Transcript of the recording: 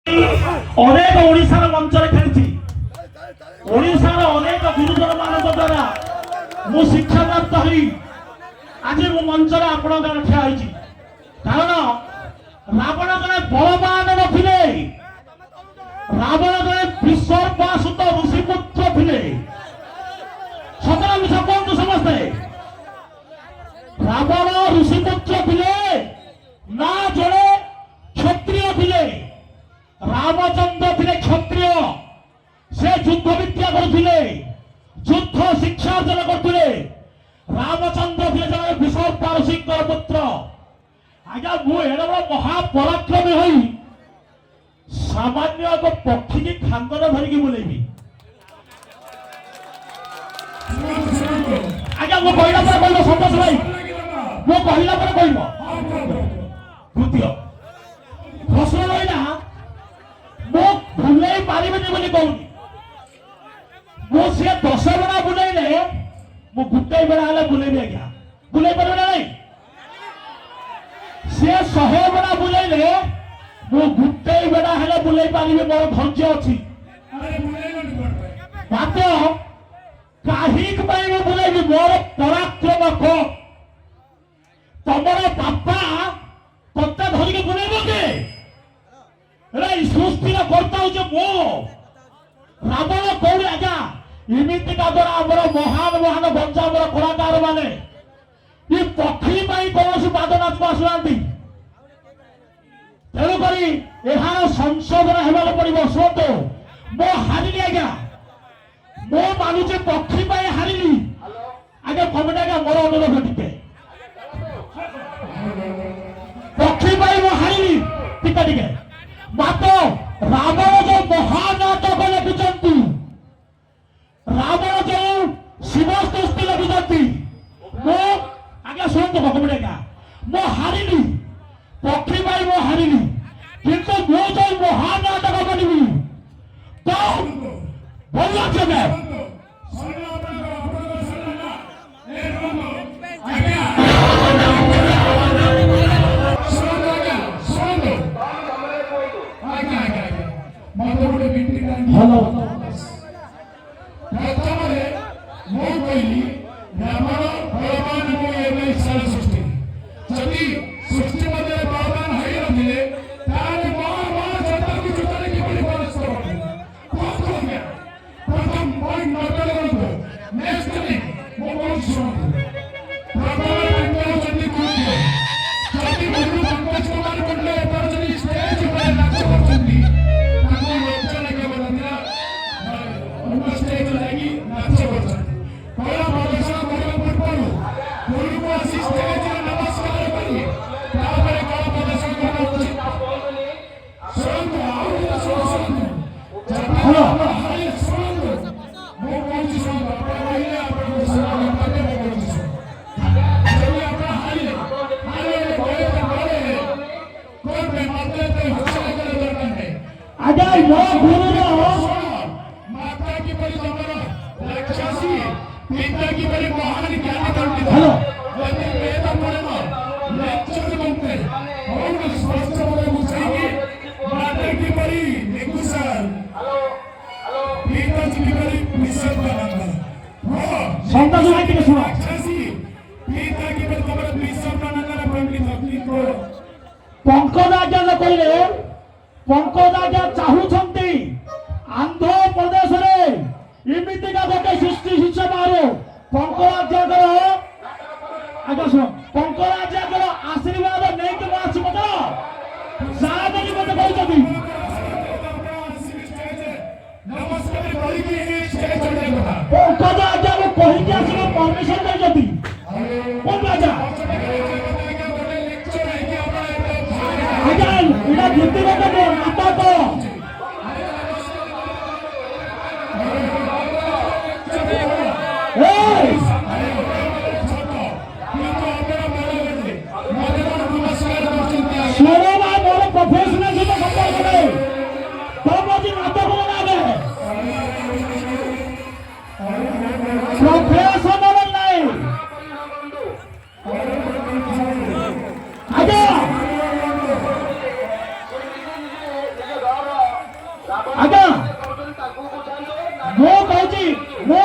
ଅନେକ ଓଡ଼ିଶାର ମଞ୍ଚରେ ଖେଳିଛି। ଓଡ଼ିଶାର ଅନେକ ଗୁରୁଜନ ମାନଙ୍କ ଦ୍ୱାରା ମୁଁ ଶିକ୍ଷାପ୍ରାପ୍ତ ହୋଇ ଆଜି ମୁଁ ମଞ୍ଚରେ ଆପଣଙ୍କ ଦ୍ୱାରା ଠିଆ ହୋଇଛି। କାରଣ ରାବଣ ଜଣେ ବଳବାନ ନଥିଲେ, ରାବଣ ଜଣେ ବିଶ୍ୱବାସୁତ ଋଷିପୁତ୍ର ଥିଲେ। ସତର ମିଛ କୁହନ୍ତୁ ସମସ୍ତେ, ରାବଣ ଋଷିପୁତ୍ର ଥିଲେ ନା ଜଣେ କ୍ଷତ୍ରିୟ ଥିଲେ। रामचंद्र थे क्षत्रिय, से युद्ध विद्या करते, युद्ध शिक्षा अर्जन करते। रामचंद्र थे जन विशाल पारसिक पुत्र। आज्ञा मुझे महापराक्रमी हो सामान्य एक पक्षी की खांगर धरिकी बुलेबी। आज्ञा मु कहला पर कहलो संतोष भाई, मु कहला पर कहबो द्वितीय प्रश्न रहिला मो भूले पारिबेनी बोली कहूनी। मो से 10 बेला बुलेले मो गुटे बेला हले बुलेबी। आज्ञा बुले परबे नहीं, से 100 बेला बुलेले मो गुटे बेला हले बुले पारिबे। मोर धैर्य अछि मात्र काहिक पई मो बुलेबी। मोर पराक्रम को तमर बापा तत्ता धरिके बुलेबो के सृष्टि करता हूँ मो रावण कौड़ी। आज्ञा इमिति द्वारा आमर महान महान बंचा आमर कलाकार माने ये पक्षी कौन पाद नाच आसुना। तेणुक यार संशोधन होगा पड़ो। शुणु मो हारिली आज्ञा, मो मानुचे पक्षी हारिली। आगे कमेंट आज्ञा मोर अनुरोध टिके पक्षी मो हारिली टिके टिके मात्र रावण जो महानाटक लिखिं, रावण जो शिवस्तुति लिखिं मो आज्ञा शुणु कमेंट आज्ञा मो हारिली पक्षी मो हारिली किंतु मो जो महानाटक बनी तो भल लगे हेलो प्रथमरे मो कहली रावण बलवान को एवं साल सृष्टि जदि सृष्टि मध्ये बलवान होई नथिले ताले महान जनता की जुटले की बड़ी परस्पर होते। प्रथम पॉइंट नोटल करतो। नेक्स्ट थिंग मो कोन सुनो प्रबल अंतर जदि कोते जदि गुरु पंकज कुमार कोटले पर जदि स्टेज पर नाच करछंती स्टेज लगी नाच पहला प्रदर्शन करने पूर्व गुरु को आसी स्टेज नमस्कार करिए तापर कला प्रदर्शन करना उचित। सुनंदु हेलो हाय सुनंदु मो कोन सुनंदु अपन पहले अपन सुनंदु करते मो कोन सुनंदु जल्दी अपन हाय बोले कोन पे मारते तो हौसला करे दरकार है। आज्ञा यो गुरु माता की बड़ी जबर राक्षसी पिता की बड़ी महान ज्ञानी करती है। हेलो यदि वेद पढ़ना लेक्चर बनते और स्वस्थ होने मुझे माता की बड़ी निकुशल पिता की बड़ी मिशन बनाना संतोष भाई के सुनो राक्षसी पिता की बड़ी जबर मिशन बनाना बनती तकलीफ को पंकज आज्ञा कहले पंकज आज्ञा चाहूछंती आंध्र प्रदेश रे इमिति का गोटे सृष्टि शिक्षा बाहर पंकराज्य आज्ञा सुन पंकराज्य आशीर्वाद नहीं कि आसी मत जा बोली मत कहते पंकज आज्ञा को कहीकि आसो परमिशन देती कौन राजा आज्ञा इटा व्यक्तिगत माता तो Hey! ଆଜ୍ଞା ମୁଁ କହୁଛି ମୁଁ